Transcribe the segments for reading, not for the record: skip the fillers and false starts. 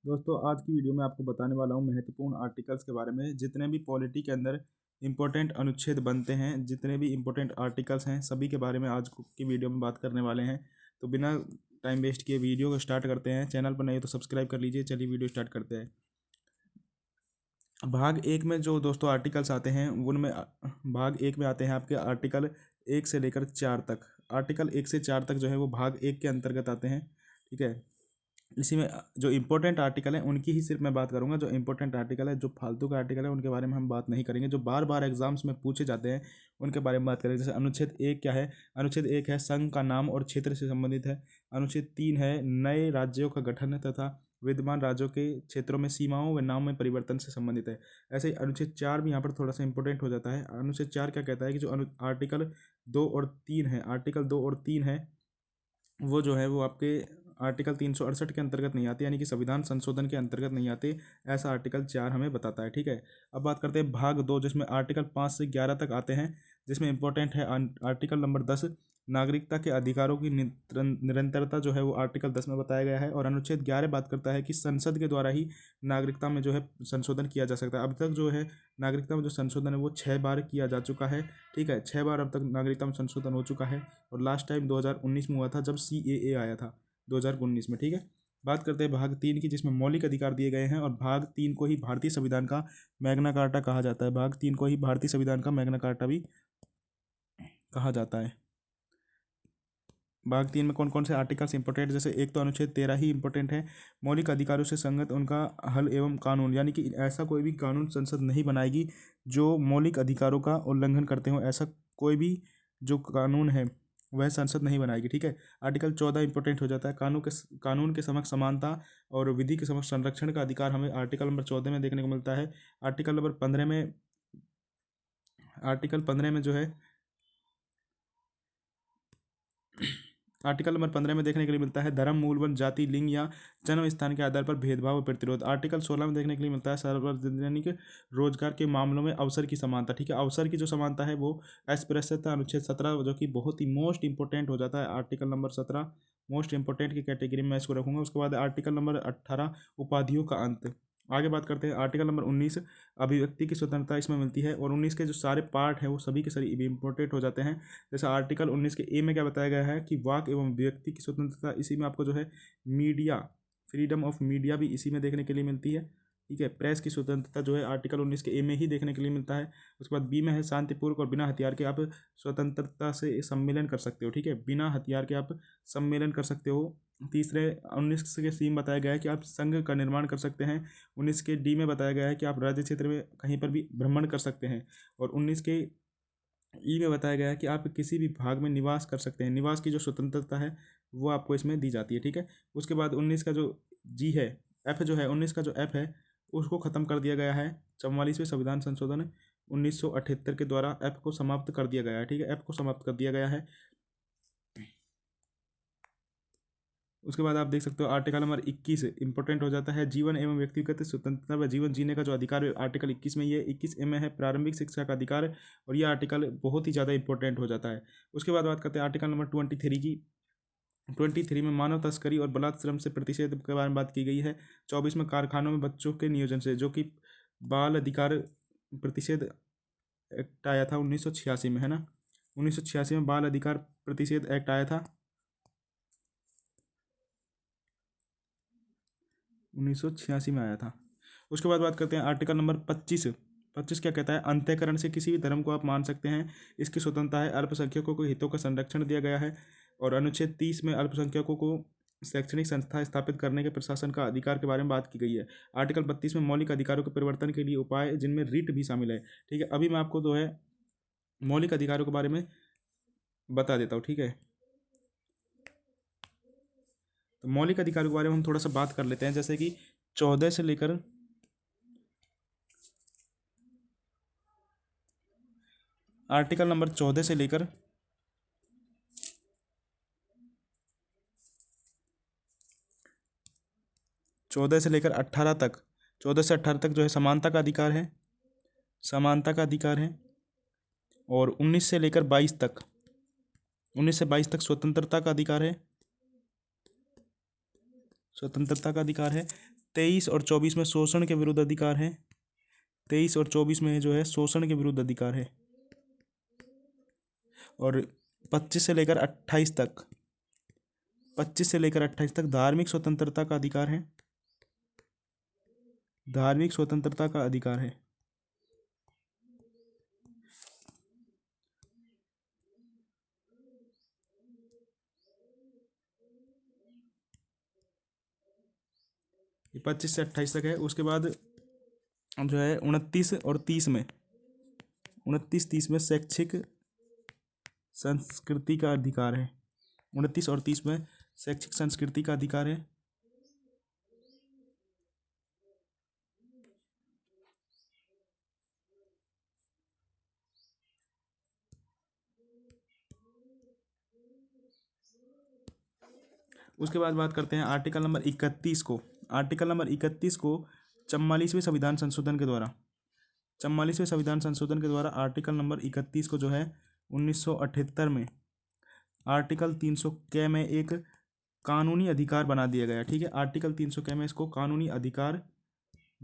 दोस्तों आज की वीडियो में आपको बताने वाला हूँ महत्वपूर्ण आर्टिकल्स के बारे में। जितने भी पॉलिटी के अंदर इंपॉर्टेंट अनुच्छेद बनते हैं, जितने भी इंपॉर्टेंट आर्टिकल्स हैं, सभी के बारे में आज की वीडियो में बात करने वाले हैं। तो बिना टाइम वेस्ट किए वीडियो को स्टार्ट करते हैं। चैनल पर नहीं तो सब्सक्राइब कर लीजिए। चलिए वीडियो स्टार्ट करते हैं। भाग एक में जो दोस्तों आर्टिकल्स आते हैं उनमें भाग एक में आते हैं आपके आर्टिकल 1 से लेकर 4 तक। आर्टिकल 1 से 4 तक जो है वो भाग एक के अंतर्गत आते हैं। ठीक है, इसी में जो इंपॉर्टेंट आर्टिकल है उनकी ही सिर्फ मैं बात करूंगा। जो इंपॉर्टेंट आर्टिकल है, जो फालतू का आर्टिकल है, उनके बारे में हम बात नहीं करेंगे। जो बार बार एग्जाम्स में पूछे जाते हैं उनके बारे में बात करेंगे। जैसे अनुच्छेद 1 क्या है? अनुच्छेद 1 है संघ का नाम और क्षेत्र से संबंधित है। अनुच्छेद 3 है नए राज्यों का गठन तथा विद्यमान राज्यों के क्षेत्रों में सीमाओं व नाम में परिवर्तन से संबंधित है। ऐसे ही अनुच्छेद 4 भी यहाँ पर थोड़ा सा इंपॉर्टेंट हो जाता है। अनुच्छेद 4 क्या कहता है कि जो आर्टिकल 2 और 3 है, आर्टिकल 2 और 3 है वो जो है वो आपके आर्टिकल 368 के अंतर्गत नहीं आते, यानी कि संविधान संशोधन के अंतर्गत नहीं आते। ऐसा आर्टिकल 4 हमें बताता है। ठीक है, अब बात करते हैं भाग 2 जिसमें आर्टिकल 5 से 11 तक आते हैं। जिसमें इंपॉर्टेंट है आर्टिकल नंबर 10 नागरिकता के अधिकारों की निरंतरता, जो है वो आर्टिकल 10 में बताया गया है। और अनुच्छेद 11 बात करता है कि संसद के द्वारा ही नागरिकता में जो है संशोधन किया जा सकता है। अब तक जो है नागरिकता में जो संशोधन है वो 6 बार किया जा चुका है। ठीक है, 6 बार अब तक नागरिकता में संशोधन हो चुका है। और लास्ट टाइम 2019 में हुआ था जब CAA आया था 2019 में। ठीक है, बात करते हैं भाग 3 की जिसमें मौलिक अधिकार दिए गए हैं। और भाग 3 को ही भारतीय संविधान का मैग्ना कार्टा कहा जाता है। भाग 3 को ही भारतीय संविधान का मैग्ना कार्टा भी कहा जाता है। भाग 3 में कौन कौन से आर्टिकल्स इंपॉर्टेंट? जैसे एक तो अनुच्छेद 13 ही इंपॉर्टेंट है। मौलिक अधिकारों से संगत उनका हल एवं कानून, यानी कि ऐसा कोई भी कानून संसद नहीं बनाएगी जो मौलिक अधिकारों का उल्लंघन करते हो। ऐसा कोई भी जो कानून है वह संसद नहीं बनाएगी। ठीक है, आर्टिकल 14 इंपॉर्टेंट हो जाता है। कानून के समक्ष समानता और विधि के समक्ष संरक्षण का अधिकार हमें आर्टिकल नंबर 14 में देखने को मिलता है। आर्टिकल 15 में जो है आर्टिकल नंबर 15 में देखने के लिए मिलता है धर्म, मूलवन, जाति, लिंग या जन्म स्थान के आधार पर भेदभाव और प्रतिरोध। आर्टिकल 16 में देखने के लिए मिलता है सार्वजनिक रोजगार के मामलों में अवसर की समानता। ठीक है, अवसर की जो समानता है वो अस्पृश्यता अनुच्छेद 17, जो कि बहुत ही मोस्ट इंपॉर्टेंट हो जाता है। आर्टिकल नंबर 17 मोस्ट इंपॉर्टेंट की कैटेगरी में मैं इसको रखूंगा। उसके बाद आर्टिकल नंबर 18 उपाधियों का अंत। आगे बात करते हैं आर्टिकल नंबर 19 अभिव्यक्ति की स्वतंत्रता इसमें मिलती है। और 19 के जो सारे पार्ट हैं वो सभी के सभी इंपॉर्टेंट हो जाते हैं। जैसे आर्टिकल 19 के ए में क्या बताया गया है कि वाक एवं अभिव्यक्ति की स्वतंत्रता, इसी में आपको जो है मीडिया, फ्रीडम ऑफ मीडिया भी इसी में देखने के लिए मिलती है। ठीक है, प्रेस की स्वतंत्रता जो है आर्टिकल 19 के ए में ही देखने के लिए मिलता है। उसके बाद बी में है शांतिपूर्वक और बिना हथियार के आप स्वतंत्रता से सम्मेलन कर सकते हो। ठीक है, बिना हथियार के आप सम्मेलन कर सकते हो। तीसरे 19 के सी में बताया गया है कि आप संघ का निर्माण कर सकते हैं। 19 के डी में बताया गया है कि आप राज्य क्षेत्र में कहीं पर भी भ्रमण कर सकते हैं। और 19 के ई में बताया गया है कि आप किसी भी भाग में निवास कर सकते हैं। निवास की जो स्वतंत्रता है वो आपको इसमें दी जाती है। ठीक है, उसके बाद 19 का जो जी है, एफ जो है, 19 का जो एफ है उसको ख़त्म कर दिया गया है। 44वें संविधान संशोधन 1978 के द्वारा एफ को समाप्त कर दिया गया है। ठीक है, एफ को समाप्त कर दिया गया है। उसके बाद आप देख सकते हो आर्टिकल नंबर 21 इंपॉर्टेंट हो जाता है जीवन एवं व्यक्तिगत स्वतंत्रता व जीवन जीने का जो अधिकार है आर्टिकल 21 में, ये 21 में है प्रारंभिक शिक्षा का अधिकार। और ये आर्टिकल बहुत ही ज़्यादा इंपॉर्टेंट हो जाता है। उसके बाद बात करते हैं आर्टिकल नंबर 23 की। 23 में मानव तस्करी और बलात् श्रम से प्रतिषेध के बारे में बात की गई है। 24 में कारखानों में बच्चों के नियोजन से, जो कि बाल अधिकार प्रतिषेध एक्ट आया था 1986 में, है ना। 1986 में बाल अधिकार प्रतिषेध एक्ट आया था 1986 में आया था। उसके बाद बात करते हैं आर्टिकल नंबर 25 क्या कहता है? अंतःकरण से किसी भी धर्म को आप मान सकते हैं, इसकी स्वतंत्रता है। अल्पसंख्यकों के हितों का संरक्षण दिया गया है। और अनुच्छेद 30 में अल्पसंख्यकों को शैक्षणिक संस्था स्थापित करने के प्रशासन का अधिकार के बारे में बात की गई है। आर्टिकल 32 में मौलिक अधिकारों के परिवर्तन के लिए उपाय, जिनमें रिट भी शामिल है। ठीक है, अभी मैं आपको जो है मौलिक अधिकारों के बारे में बता देता हूँ। ठीक है, तो मौलिक अधिकारों के बारे में हम थोड़ा सा बात कर लेते हैं। जैसे कि 14 से लेकर आर्टिकल नंबर 14 से लेकर 18 तक, 14 से 18 तक जो है समानता का अधिकार है, समानता का अधिकार है। और 19 से लेकर 22 तक, 19 से 22 तक स्वतंत्रता का अधिकार है, स्वतंत्रता का अधिकार है। 23 और 24 में शोषण के विरुद्ध अधिकार है। 23 और 24 में जो है शोषण के विरुद्ध अधिकार है। और 25 से लेकर 28 तक, 25 से लेकर 28 तक धार्मिक स्वतंत्रता का अधिकार है। धार्मिक स्वतंत्रता का अधिकार है। ये 25 से 28 तक है। उसके बाद अब जो है 29 और 30 में, 29-30 में शैक्षिक संस्कृति का अधिकार है। 29 और 30 में शैक्षिक संस्कृति का अधिकार है। उसके बाद बात करते हैं आर्टिकल नंबर 31 को। आर्टिकल नंबर 31 को 44वें संविधान संशोधन के द्वारा, 44वें संविधान संशोधन के द्वारा आर्टिकल नंबर 31 को जो है 1978 में आर्टिकल 300 के में एक कानूनी अधिकार बना दिया गया। ठीक है, आर्टिकल 300 के में इसको कानूनी अधिकार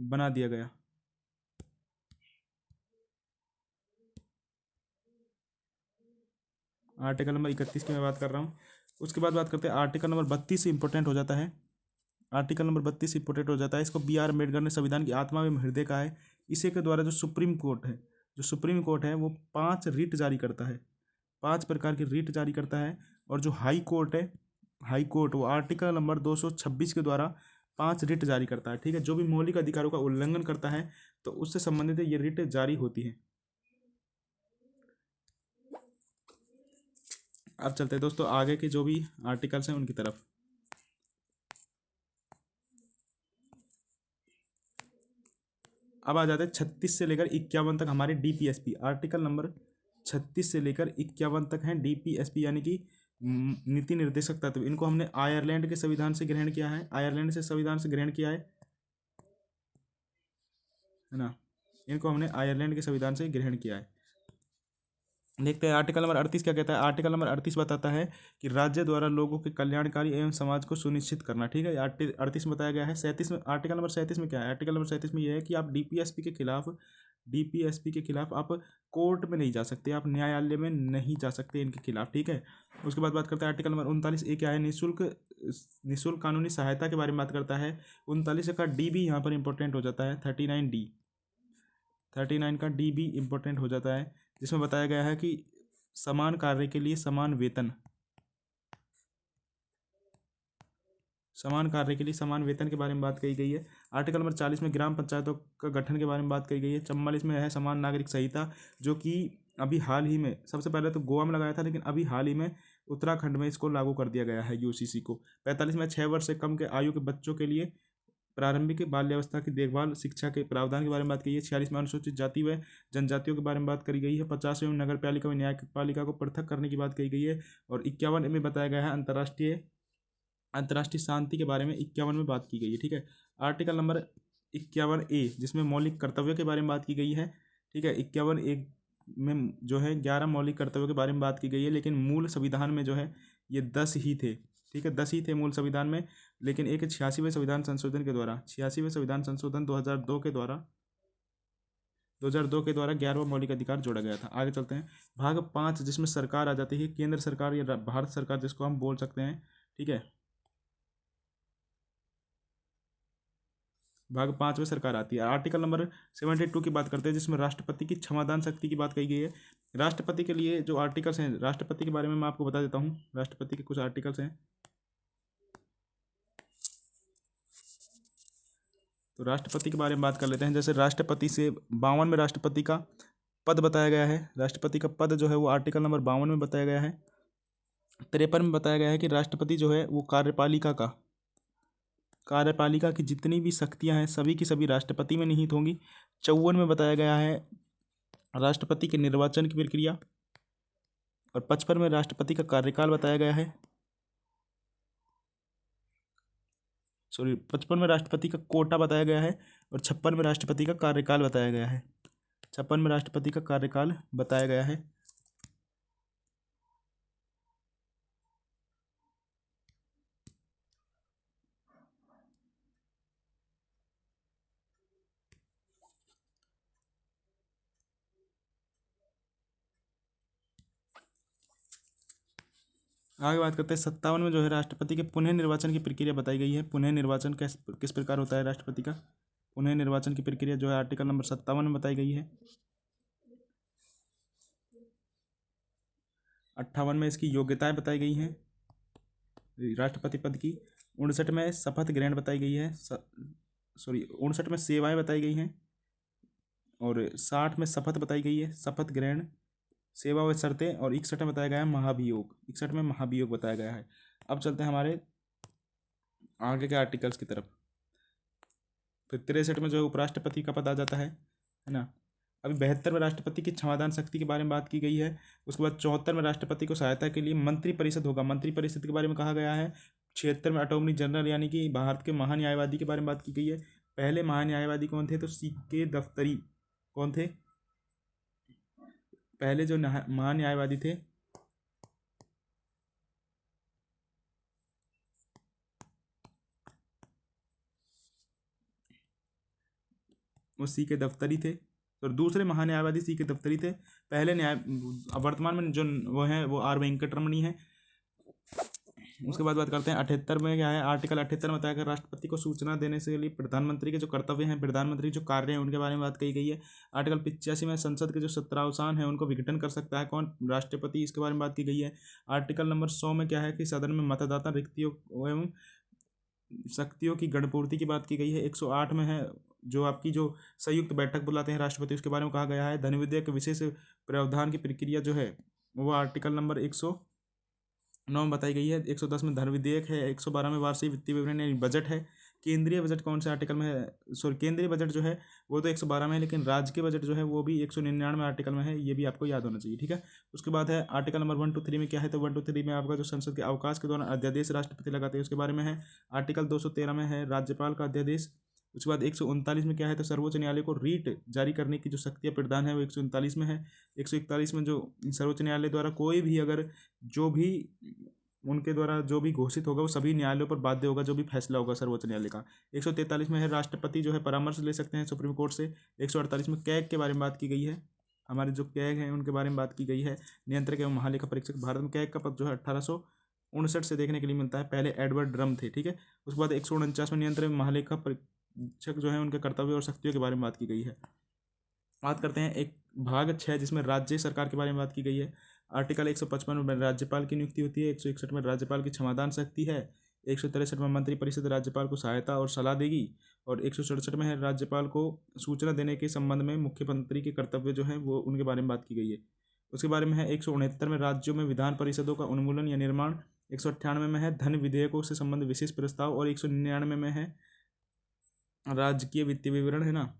बना दिया गया। आर्टिकल नंबर 31 की मैं बात कर रहा हूँ। उसके बाद बात करते हैं आर्टिकल नंबर 32 इंपॉर्टेंट हो जाता है। आर्टिकल नंबर 32 इंपॉर्टेंट हो जाता है। इसको B.R. अम्बेडकर ने संविधान की आत्मा एवं हृदय कहा है। इसी के द्वारा जो सुप्रीम कोर्ट है, वो 5 रिट जारी करता है, 5 प्रकार की रिट जारी करता है। और जो हाई कोर्ट है, हाई कोर्ट, वो आर्टिकल नंबर 226 के द्वारा 5 रिट जारी करता है। ठीक है, जो भी मौलिक अधिकारों का उल्लंघन करता है तो उससे संबंधित ये रिट जारी होती है। अब चलते हैं दोस्तों आगे के जो भी आर्टिकल्स हैं उनकी तरफ। अब आ जाते हैं 36 से लेकर 51 तक हमारे DPSP। आर्टिकल नंबर 36 से लेकर 51 तक हैं DPSP, यानी कि नीति निर्देशक तत्व। इनको हमने आयरलैंड के संविधान से ग्रहण किया है, आयरलैंड से संविधान से ग्रहण किया है ना। इनको हमने आयरलैंड के संविधान से ग्रहण किया है। देखते हैं आर्टिकल नंबर 38 क्या कहता है। आर्टिकल नंबर 38 बताता है कि राज्य द्वारा लोगों के कल्याणकारी एवं समाज को सुनिश्चित करना। ठीक है, 38 में बताया गया है। 37 में, आर्टिकल नंबर 37 में क्या है। आर्टिकल नंबर 37 में यह है कि आप DPSP के खिलाफ आप कोर्ट में नहीं जा सकते, आप न्यायालय में नहीं जा सकते इनके खिलाफ। ठीक है, उसके बाद बात करते हैं आर्टिकल नंबर 39 क्या है। निःशुल्क कानूनी सहायता के बारे में बात करता है। 39 का D भी यहाँ पर इंपॉर्टेंट हो जाता है। 39 का D भी इंपॉर्टेंट हो जाता है, जिसमें बताया गया है कि समान कार्य के लिए समान वेतन, समान कार्य के लिए समान वेतन के बारे में बात कही गई है। आर्टिकल नंबर 40 में ग्राम पंचायतों का गठन के बारे में बात कही गई है। 44 में है समान नागरिक संहिता, जो कि अभी हाल ही में, सबसे पहले तो गोवा में लगाया था, लेकिन अभी हाल ही में उत्तराखंड में इसको लागू कर दिया गया है, UCC को। 45 में 6 वर्ष से कम के आयु के बच्चों के लिए प्रारंभिक बाल्यावस्था की देखभाल शिक्षा के प्रावधान के बारे में बात की है। 46 में अनुसूचित जाति व जनजातियों के बारे में बात करी गई है। 50 में नगर पालिका व न्यायपालिका को पृथक करने की बात कही गई है। और 51 में बताया गया है अंतर्राष्ट्रीय शांति के बारे में 51 में बात की गई है। ठीक है, आर्टिकल नंबर 51A, जिसमें मौलिक कर्तव्यों के बारे में बात की गई है। ठीक है, 51A में जो है 11 मौलिक कर्तव्यों के बारे में बात की गई है, लेकिन मूल संविधान में जो है ये 10 ही थे। ठीक है, 10 ही थे मूल संविधान में, लेकिन एक 86वें संविधान संशोधन के द्वारा, 86वें संविधान संशोधन 2002 के द्वारा 11वां मौलिक अधिकार जोड़ा गया था। आगे चलते हैं भाग 5, जिसमें सरकार आ जाती है, केंद्र सरकार या भारत सरकार जिसको हम बोल सकते हैं। ठीक है, भाग 5 में सरकार आती है। आर्टिकल नंबर 72 की बात करते हैं, जिसमें राष्ट्रपति की क्षमादान शक्ति की बात कही गई है। राष्ट्रपति के लिए जो आर्टिकल्स हैं, राष्ट्रपति के बारे में मैं आपको बता देता हूँ। राष्ट्रपति के कुछ आर्टिकल्स हैं, तो राष्ट्रपति के बारे में बात कर लेते हैं। जैसे राष्ट्रपति से 52 में राष्ट्रपति का पद बताया गया है। राष्ट्रपति का पद जो है वो आर्टिकल नंबर 52 में बताया गया है। 53 में बताया गया है कि राष्ट्रपति जो है वो कार्यपालिका की जितनी भी शक्तियां हैं सभी की सभी राष्ट्रपति में निहित होंगी। 54 में बताया गया है राष्ट्रपति के निर्वाचन की प्रक्रिया। और 55 में राष्ट्रपति का कार्यकाल बताया गया है। 55 में राष्ट्रपति का कोटा बताया गया है। और 56 में राष्ट्रपति का कार्यकाल बताया गया है। 56 में राष्ट्रपति का कार्यकाल बताया गया है। आगे बात करते हैं 57 में जो है राष्ट्रपति के पुनः निर्वाचन की प्रक्रिया बताई गई है। पुनः निर्वाचन किस प्रकार होता है राष्ट्रपति का? पुनः निर्वाचन की प्रक्रिया जो है आर्टिकल नंबर 57 में बताई गई है। 58 में इसकी योग्यताएं बताई गई हैं राष्ट्रपति पद की। 59 में शपथ ग्रहण बताई गई है, 59 में सेवाएं बताई गई हैं, और 60 में शपथ बताई गई है, शपथ ग्रहण, सेवा व शर्तें, और 61 में बताया गया है महाभियोग। 61 में महाभियोग बताया गया है। अब चलते हैं हमारे आगे के आर्टिकल्स की तरफ। फिर 63 में जो है उपराष्ट्रपति का पद आ जाता है ना। अभी 72 में राष्ट्रपति की क्षमादान शक्ति के बारे में बात की गई है। उसके बाद 74 में राष्ट्रपति को सहायता के लिए मंत्रिपरिषद होगा। मंत्रिपरिषद के बारे में कहा गया है। 76 में अटॉर्नी जनरल यानी कि भारत के महान्यायवादी के बारे में बात की गई है। पहले महान्यायवादी कौन थे? तो सीके दफ्तरी। कौन थे पहले जो महान्यायवादी थे? वो सीके दफ्तरी थे। और दूसरे महान्यायवादी सीके दफ्तरी थे। पहले वर्तमान में जो वो है वो आर वेंकटरमणी है। उसके बाद बात करते हैं 78 में क्या है। आर्टिकल 78 में बताया गया राष्ट्रपति को सूचना देने से लिए प्रधानमंत्री के जो कर्तव्य हैं, प्रधानमंत्री जो कार्य हैं उनके बारे में बात कही गई है। आर्टिकल 85 में संसद के जो सत्रावसान है उनको विघटन कर सकता है कौन? राष्ट्रपति। इसके बारे में बात की गई है। आर्टिकल नंबर 100 में क्या है कि सदन में मतदाता रिक्तियों एवं शक्तियों की गणपूर्ति की बात की गई है। 108 में है जो आपकी जो संयुक्त बैठक बुलाते हैं राष्ट्रपति, उसके बारे में कहा गया है। धन विधेयक विशेष प्रावधान की प्रक्रिया जो है वो आर्टिकल नंबर 109 में बताई गई है। 110 में धन विधेयक है। 112 में वार्षिक वित्तीय विवरण यानी बजट है। केंद्रीय बजट कौन से आर्टिकल में है? सॉरी, केंद्रीय बजट जो है वो तो 112 में है, लेकिन राज्य के बजट जो है वो भी 199 आर्टिकल में है। ये भी आपको याद होना चाहिए, ठीक है। उसके बाद है आर्टिकल नंबर 1 to 3 में क्या है? तो 1 to 3 में आपका जो संसद के अवकाश के दौरान अध्यादेश राष्ट्रपति लगाते हैं उसके बारे में है। आर्टिकल 213 में है राज्यपाल का अध्यादेश। उसके बाद 139 में क्या है? तो सर्वोच्च न्यायालय को रीट जारी करने की जो शक्तियाँ प्रदान है वो 139 में है। 141 में जो सर्वोच्च न्यायालय द्वारा कोई भी अगर जो भी उनके द्वारा जो भी घोषित होगा वो सभी न्यायालयों पर बाध्य होगा, जो भी फैसला होगा सर्वोच्च न्यायालय का। 143 में है राष्ट्रपति जो है परामर्श ले सकते हैं सुप्रीम कोर्ट से। 148 में कैग के बारे में बात की गई है। हमारे जो कैग हैं उनके बारे में बात की गई है। नियंत्रक एवं महालेखा परीक्षक। भारत में कैग का पद जो है 1859 से देखने के लिए मिलता है। पहले एडवर्ड ड्रम थे, ठीक है। उसके बाद 149 में नियंत्रक महालेखा परीक्षक जो है उनके कर्तव्य और शक्तियों के बारे में बात की गई है। बात करते हैं एक भाग 6 जिसमें राज्य सरकार के बारे में बात की गई है। आर्टिकल 155 में राज्यपाल की नियुक्ति होती है। 161 में राज्यपाल की क्षमादान शक्ति है। 163 में मंत्रिपरिषद राज्यपाल को सहायता और सलाह देगी। और 167 में है राज्यपाल को सूचना देने के संबंध में मुख्यमंत्री के कर्तव्य जो है वो उनके बारे में बात की गई है। उसके बारे में है 169 में राज्यों में विधान परिषदों का उन्मूलन या निर्माण। 198 में है धन विधेयकों से संबंधित विशेष प्रस्ताव। और 199 में है राजकीय वित्तीय विवरण, है ना।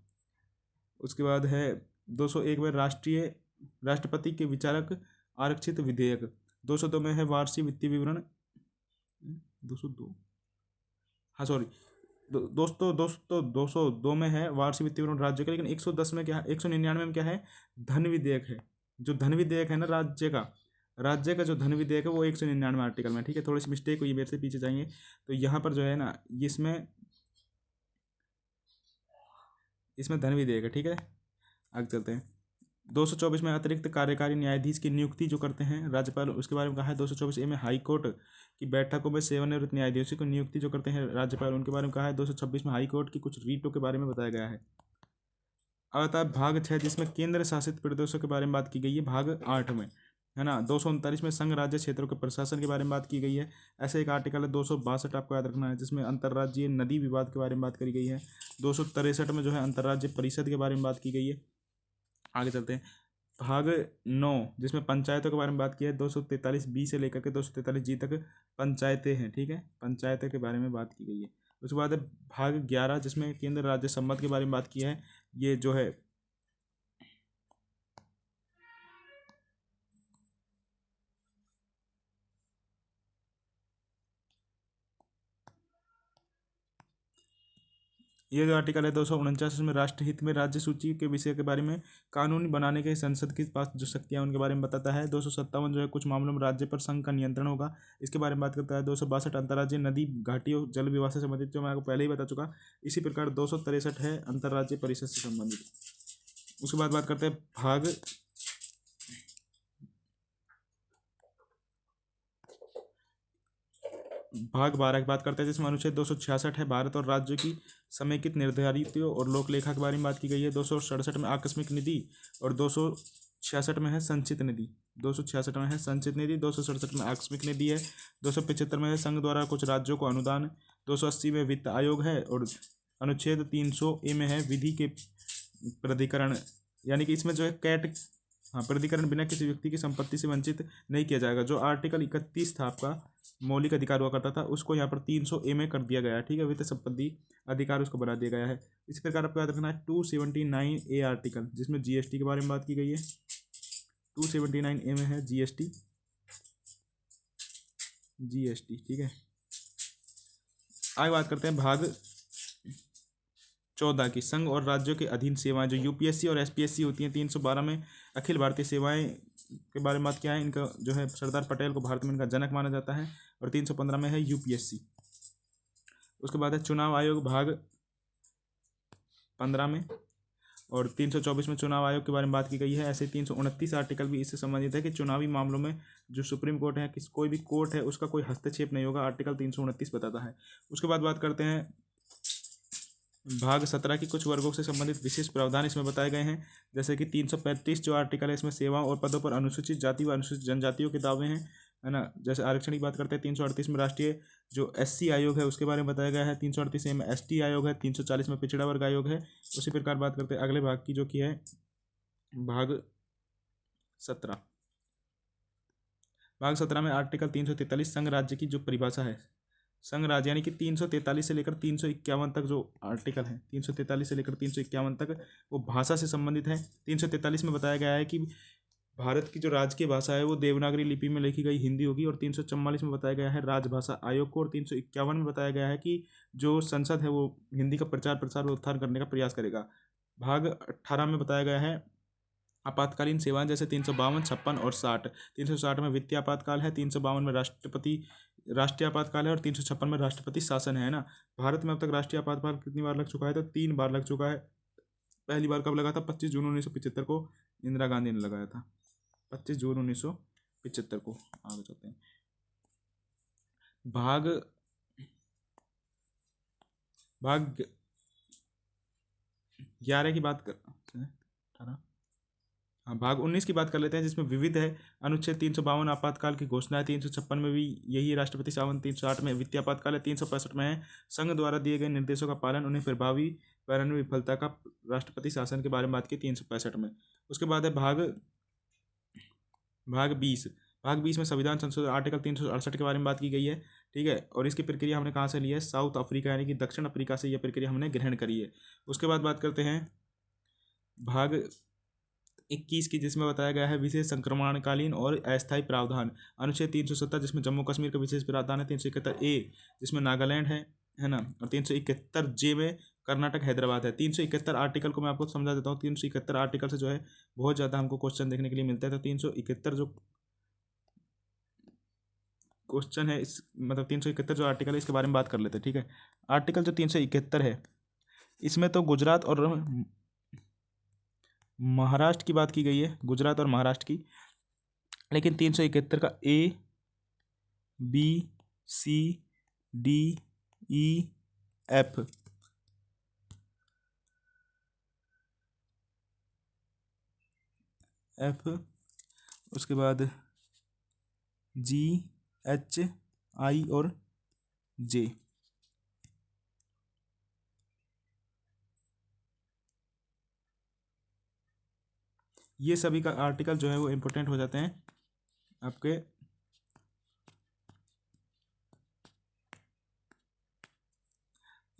उसके बाद है 201 में राष्ट्रपति के विचारक आरक्षित विधेयक। 202 में है वार्षिक वित्तीय विवरण। 202, हाँ सॉरी दोस्तों 202 में है वार्षिक वित्तीय विवरण राज्य का। लेकिन 110 में क्या है? 199 में क्या है? धन विधेयक है। जो धन विधेयक है ना राज्य का जो धन विधेयक है वो 199 आर्टिकल में, ठीक है। थोड़ी सी मिस्टेक हुई, मेरे से पीछे जाएंगे तो यहाँ पर जो है ना इसमें धन विधेयक है, ठीक है। आगे चलते हैं। 224 में अतिरिक्त कार्यकारी न्यायाधीश की नियुक्ति जो करते हैं राज्यपाल, उसके बारे में कहा है। 224A में हाई कोर्ट की बैठकों में सेवानिवृत्त न्यायाधीशों की नियुक्ति जो करते हैं राज्यपाल, उनके बारे में कहा है। 226 में हाई कोर्ट की कुछ रीटों के बारे में बताया गया है। अब आता है भाग 6 जिसमें केंद्र शासित प्रदेशों के बारे में बात की गई है भाग 8 में, है ना। 239 में संघ राज्य क्षेत्रों के प्रशासन के बारे में बात की गई है। ऐसे एक आर्टिकल है 262 आपको याद रखना है जिसमें अंतर्राज्यीय नदी विवाद के बारे में बात करी गई है। 263 में जो है अंतर्राज्यीय परिषद के बारे में बात की गई है। आगे चलते हैं भाग 9 जिसमें पंचायतों के बारे में बात की है। 243B से लेकर के 243G तक पंचायतें हैं, ठीक है। पंचायतें के बारे में बात की गई है। उसके बाद है भाग 11 जिसमें केंद्र राज्य संबंध के बारे में बात की है। ये जो है ये जो आर्टिकल है 249 में राष्ट्रहित में राज्य सूची के विषय के बारे में कानून बनाने के संसद के पास जो शक्तियाँ उनके बारे में बताता है। 257 जो है कुछ मामलों में राज्य पर संघ का नियंत्रण होगा, इसके बारे में बात करता है। 262 अंतर्राज्यीय नदी घाटियों जल विवाद से संबंधित जो मैं आपको पहले ही बता चुका। इसी प्रकार 263 है अंतर्राज्यीय परिषद से संबंधित। उसके बाद बात करते हैं भाग 12 की बात करते हैं, जिसमें अनुच्छेद 266 है भारत और राज्य की समेकित निर्धारित और लोक लेखा के बारे में बात की गई है। 267 में आकस्मिक निधि और 266 में है संचित निधि। 266 में है संचित निधि, 267 में आकस्मिक निधि है, 275 में है संघ द्वारा कुछ राज्यों को अनुदान, 280 में वित्त आयोग है और अनुच्छेद 300 में है विधि के प्राधिकरण। यानी कि इसमें जो है कैट, हाँ, प्राधिकरण बिना किसी व्यक्ति की संपत्ति से वंचित नहीं किया जाएगा। जो आर्टिकल 31 था आपका मौलिक अधिकार हुआ करता था, उसको यहाँ पर 300 में कर दिया गया है। ठीक है, वित्त संपत्ति अधिकार उसको बना दिया गया है। इसी प्रकार आपको याद रखना है 279 आर्टिकल, जिसमें जीएसटी के बारे में बात की गई है। 279 में है जीएसटी। ठीक है, आगे बात करते हैं भाग 14 की, संघ और राज्यों के अधीन सेवाएं। जो यूपीएससी और एसपीएससी होती हैं, 312 में अखिल भारतीय सेवाएं के बारे में बात किया है। इनका जो है सरदार पटेल को भारत में इनका जनक माना जाता है। और 315 में है यूपीएससी। उसके बाद है चुनाव आयोग भाग 15 में, और 324 में चुनाव आयोग के बारे में बात की गई है। ऐसे 329 आर्टिकल भी इससे संबंधित है कि चुनावी मामलों में जो सुप्रीम कोर्ट है, किस कोई भी कोर्ट है, उसका कोई हस्तक्षेप नहीं होगा। आर्टिकल 329 बताता है। उसके बाद बात करते हैं भाग 17 की, कुछ वर्गों से संबंधित विशेष प्रावधान इसमें बताए गए हैं। जैसे कि 335 जो आर्टिकल है, इसमें सेवाओं और पदों पर अनुसूचित जाति व अनुसूचित जनजातियों के दावे हैं, है ना। जैसे आरक्षण की बात करते हैं, 338 में राष्ट्रीय जो एससी आयोग है उसके बारे में बताया गया है। 338 में एसटी आयोग है। 340 में पिछड़ा वर्ग आयोग है। उसी प्रकार बात करते हैं अगले भाग की, जो कि है भाग 17। भाग 17 में आर्टिकल 343 संघ राज्य की जो परिभाषा है, संघ राज्य यानी कि 343 से लेकर 351 तक जो आर्टिकल है, 343 से लेकर 351 तक, वो भाषा से संबंधित है। 343 में बताया गया है कि भारत की जो राजकीय भाषा है वो देवनागरी लिपि में लिखी गई हिंदी होगी। और 344 में बताया गया है राजभाषा आयोग को। और 351 में बताया गया है कि जो संसद है वो हिंदी का प्रचार प्रसार और उत्थान करने का प्रयास करेगा। भाग 18 में बताया गया है आपातकालीन सेवाएं, जैसे 352, 56 और 60। 360 में वित्तीय आपातकाल है। 352 में राष्ट्रीय आपातकाल है। और 356 में राष्ट्रपति शासन है ना। भारत में अब तक राष्ट्रीय आपातकाल कितनी बार लग चुका है? तो 3 बार लग चुका है। पहली बार कब लगा था? 25 जून 1975 को इंदिरा गांधी ने लगाया था। 25 जून 1975 को। आगे चलते हैं भाग 11 की बात कर 18, हाँ, भाग 19 की बात कर लेते हैं, जिसमें विविध है। अनुच्छेद 352 आपातकाल की घोषणा है। 356 में भी यही है राष्ट्रपति शासन। 360 में वित्तीय आपातकाल है। 365 में है संघ द्वारा दिए गए निर्देशों का पालन, उन्हें प्रभावी कार्यान्वयन विफलता का राष्ट्रपति शासन के बारे में बात की 365 में। उसके बाद है भाग 20। भाग 20 में संविधान संशोधन आर्टिकल 368 के बारे में बात की गई है। ठीक है, और इसकी प्रक्रिया हमने कहाँ से ली है? साउथ अफ्रीका यानी कि दक्षिण अफ्रीका से यह प्रक्रिया हमने ग्रहण करी है। उसके बाद बात करते हैं भाग 21 की, जिसमें बताया गया है विशेष संक्रमणकालीन और अस्थायी प्रावधान। अनुच्छेद 370 जिसमें जम्मू कश्मीर का विशेष प्रावधान है। 371A जिसमें नागालैंड है ना। और 371J में कर्नाटक हैदराबाद है। 371 आर्टिकल को मैं आपको समझा देता हूँ। 371 आर्टिकल से जो है बहुत ज़्यादा हमको क्वेश्चन देखने के लिए मिलता है। तो 371 जो क्वेश्चन है, इस मतलब 371 जो आर्टिकल है, इसके बारे में बात कर लेते हैं। ठीक है, आर्टिकल जो 371 है, इसमें तो गुजरात और महाराष्ट्र की बात की गई है, गुजरात और महाराष्ट्र की। लेकिन 371 का A, B, C, D, E, F उसके बाद G, H, I और J, ये सभी का आर्टिकल जो है वो इम्पोर्टेंट हो जाते हैं आपके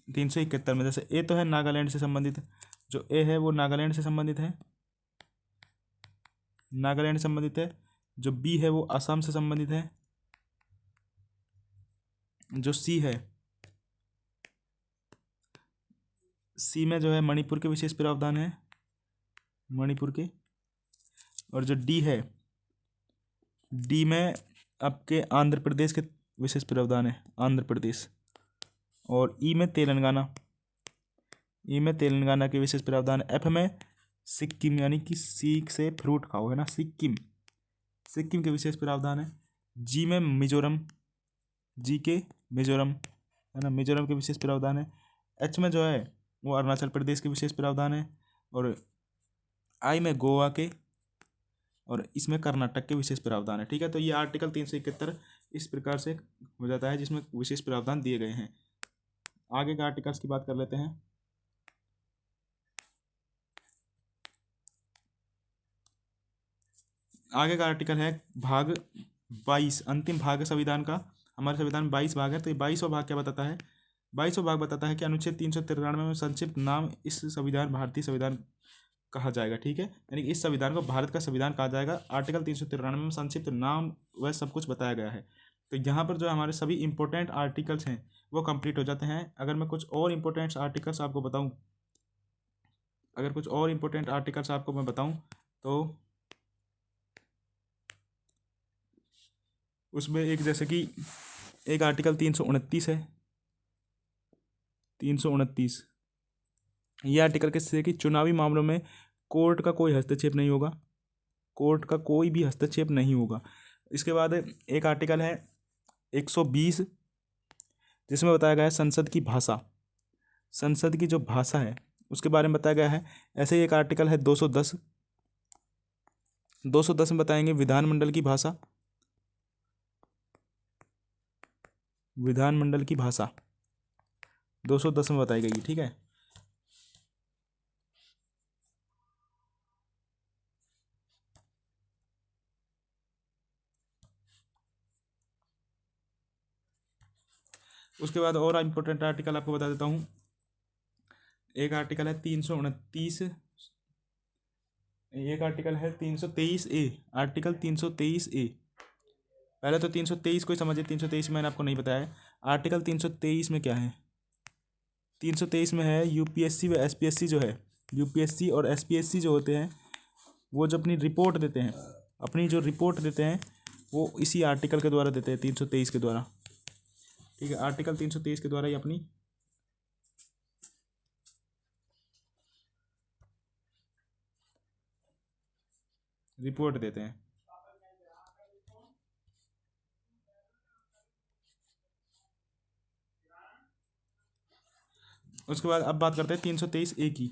371 में। जैसे ए तो है नागालैंड से संबंधित, जो ए है वो नागालैंड से संबंधित है, नागालैंड से संबंधित है। जो बी है वो असम से संबंधित है। जो सी है, सी में जो है मणिपुर के विशेष प्रावधान है, मणिपुर के। और जो डी है, डी में आपके आंध्र प्रदेश के विशेष प्रावधान है, आंध्र प्रदेश। और ई में तेलंगाना, ई में तेलंगाना के विशेष प्रावधान है। एफ में सिक्किम यानी कि सीख से फ्रूट खाओ, है ना, सिक्किम, सिक्किम के विशेष प्रावधान है। जी में मिजोरम, जी के मिजोरम, है ना, मिजोरम के विशेष प्रावधान है। एच में जो है वो अरुणाचल प्रदेश के विशेष प्रावधान है, और आई में गोवा के, और इसमें कर्नाटक के विशेष प्रावधान है। ठीक है, तो ये आर्टिकल 371 इस प्रकार से हो जाता है जिसमें विशेष प्रावधान दिए गए हैं। आगे के आर्टिकल्स की बात कर लेते हैं। आगे का आर्टिकल है भाग 22, अंतिम भाग है संविधान का। हमारे संविधान में 22 भाग है, तो ये 22वां भाग क्या बताता है? 22वां भाग बताता है कि अनुच्छेद 393 में संक्षिप्त नाम इस संविधान भारतीय संविधान कहा जाएगा। ठीक है, यानी कि इस संविधान को भारत का संविधान कहा जाएगा। आर्टिकल 393 में संक्षिप्त नाम वह सब कुछ बताया गया है। तो यहाँ पर जो हमारे सभी इंपॉर्टेंट आर्टिकल्स हैं वो कंप्लीट हो जाते हैं। अगर मैं कुछ और इंपॉर्टेंट आर्टिकल्स आपको बताऊँ, मैं बताऊँ तो उसमें एक, जैसे कि एक आर्टिकल 329 है। 329 ये आर्टिकल किससे है कि चुनावी मामलों में कोर्ट का कोई हस्तक्षेप नहीं होगा, कोर्ट का कोई भी हस्तक्षेप नहीं होगा। इसके बाद एक आर्टिकल है 120 जिसमें बताया गया है संसद की भाषा, संसद की जो भाषा है उसके बारे में बताया गया है। ऐसे ही एक आर्टिकल है 210 में बताएंगे विधानमंडल की भाषा, विधानमंडल की भाषा 210 में बताई गई है। ठीक है, उसके बाद और इम्पोर्टेंट आर्टिकल आपको बता देता हूँ। एक आर्टिकल है 329, एक आर्टिकल है 323A, आर्टिकल 323A। पहले तो 323 को ही समझिए, 323 मैंने आपको नहीं बताया है। आर्टिकल 323 में क्या है? 323 में है यूपीएससी व एसपीएससी जो है, यूपीएससी और एसपीएससी जो होते हैं वो जो अपनी रिपोर्ट देते हैं, अपनी जो रिपोर्ट देते हैं वो इसी आर्टिकल के द्वारा देते हैं, 323 के द्वारा। ठीक है, आर्टिकल 323 के द्वारा ही अपनी रिपोर्ट देते हैं। उसके बाद अब बात करते हैं 323A की।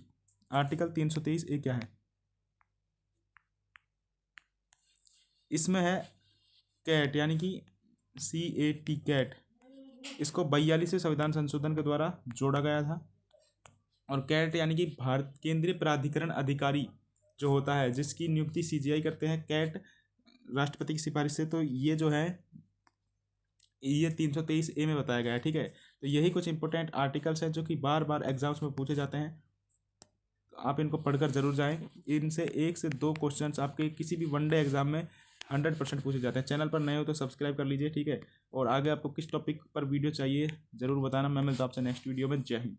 आर्टिकल 323A क्या है? इसमें है कैट, यानी कि CAT, कैट। इसको 42वें संविधान संशोधन के द्वारा जोड़ा गया था। और कैट यानी कि भारत केंद्रीय प्राधिकरण अधिकारी जो होता है, जिसकी नियुक्ति CGI करते हैं, कैट राष्ट्रपति की सिफारिश से। तो ये जो है ये 323A में बताया गया है। ठीक है, तो यही कुछ इंपॉर्टेंट आर्टिकल्स हैं जो कि बार बार एग्जाम्स में पूछे जाते हैं। आप इनको पढ़कर जरूर जाएं। इनसे 1 से 2 क्वेश्चंस आपके किसी भी वनडे एग्जाम में 100% पूछे जाते हैं। चैनल पर नए हो तो सब्सक्राइब कर लीजिए। ठीक है, और आगे आपको किस टॉपिक पर वीडियो चाहिए ज़रूर बताना। मैं मिलता हूं आपसे नेक्स्ट वीडियो में। जय हिंद।